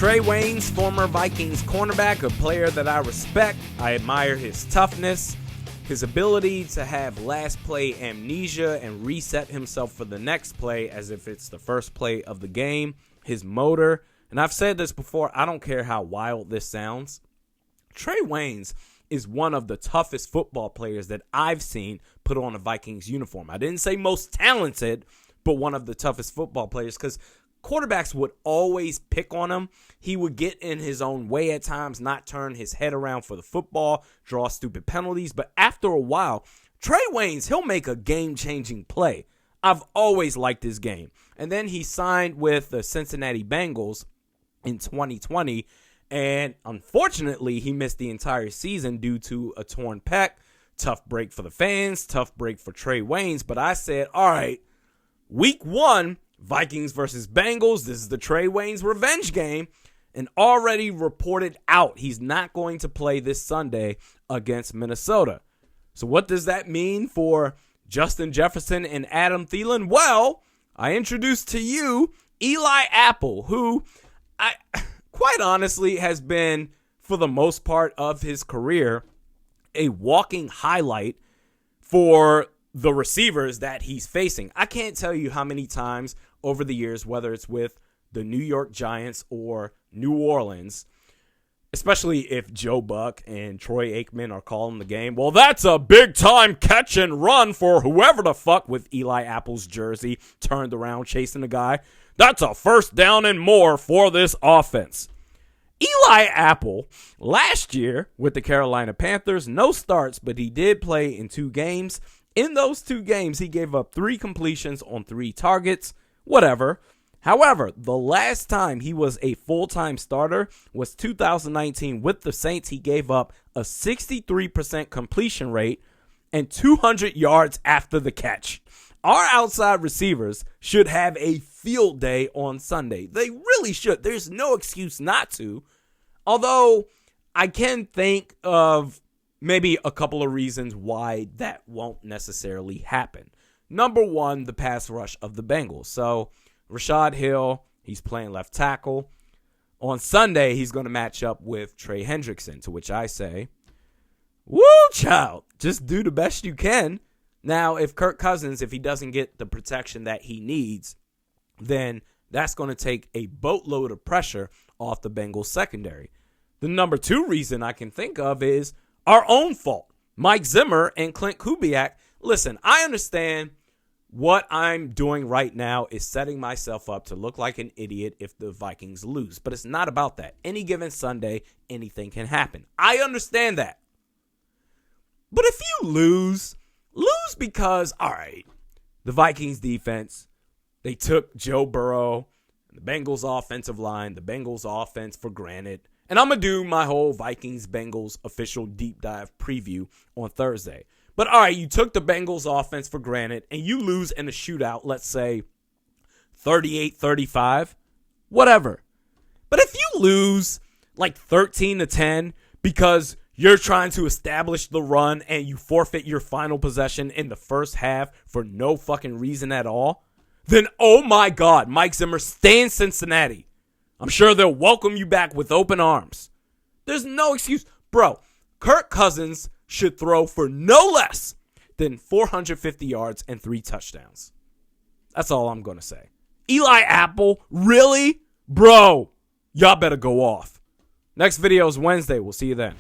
Trae Waynes, former Vikings cornerback, a player that I respect. I admire his toughness, his ability to have last play amnesia and reset himself for the next play as if it's the first play of the game, his motor. And I've said this before, I don't care how wild this sounds. Trae Waynes is one of the toughest football players that I've seen put on a Vikings uniform. I didn't say most talented, but one of the toughest football players because quarterbacks would always pick on him. He would get in his own way at times, not turn his head around for the football, draw stupid penalties. But after a while, Trae Waynes, he'll make a game-changing play. I've always liked his game. And then he signed with the Cincinnati Bengals in 2020, and unfortunately, he missed the entire season due to a torn pec. Tough break for the fans, tough break for Trae Waynes. But I said, all right, week 1, Vikings versus Bengals. This is the Trae Waynes revenge game. And already reported out, he's not going to play this Sunday against Minnesota. So what does that mean for Justin Jefferson and Adam Thielen? Well, I introduced to you Eli Apple, who quite honestly has been, for the most part of his career, a walking highlight for the receivers that he's facing. I can't tell you how many times over the years, whether it's with the New York Giants or New Orleans, especially if Joe Buck and Troy Aikman are calling the game, well, that's a big-time catch and run for whoever the fuck with Eli Apple's jersey turned around chasing the guy. That's a first down and more for this offense. Eli Apple, last year with the Carolina Panthers, no starts, but he did play in 2 games. In those 2 games, he gave up 3 completions on 3 targets, whatever. However, the last time he was a full-time starter was 2019 with the Saints. He gave up a 63% completion rate and 200 yards after the catch. Our outside receivers should have a field day on Sunday. They really should. There's no excuse not to. Although I can think of maybe a couple of reasons why that won't necessarily happen. Number 1, the pass rush of the Bengals. So Rashad Hill, he's playing left tackle. On Sunday, he's going to match up with Trey Hendrickson, to which I say, woo, child, just do the best you can. Now, if Kirk Cousins, if he doesn't get the protection that he needs, then that's going to take a boatload of pressure off the Bengals secondary. The number 2 reason I can think of is our own fault. Mike Zimmer and Clint Kubiak. Listen, I understand what I'm doing right now is setting myself up to look like an idiot if the Vikings lose. But it's not about that. Any given Sunday, anything can happen. I understand that. But if you lose because, all right, the Vikings defense, they took Joe Burrow, the Bengals offensive line, the Bengals offense for granted. And I'm going to do my whole Vikings-Bengals official deep dive preview on Thursday. But all right, you took the Bengals offense for granted and you lose in a shootout, let's say 38-35, whatever. But if you lose like 13-10 because you're trying to establish the run and you forfeit your final possession in the first half for no fucking reason at all, then oh my God, Mike Zimmer, stay in Cincinnati. I'm sure they'll welcome you back with open arms. There's no excuse. Bro, Kirk Cousins should throw for no less than 450 yards and 3 touchdowns. That's all I'm going to say. Eli Apple, really? Bro, y'all better go off. Next video is Wednesday. We'll see you then.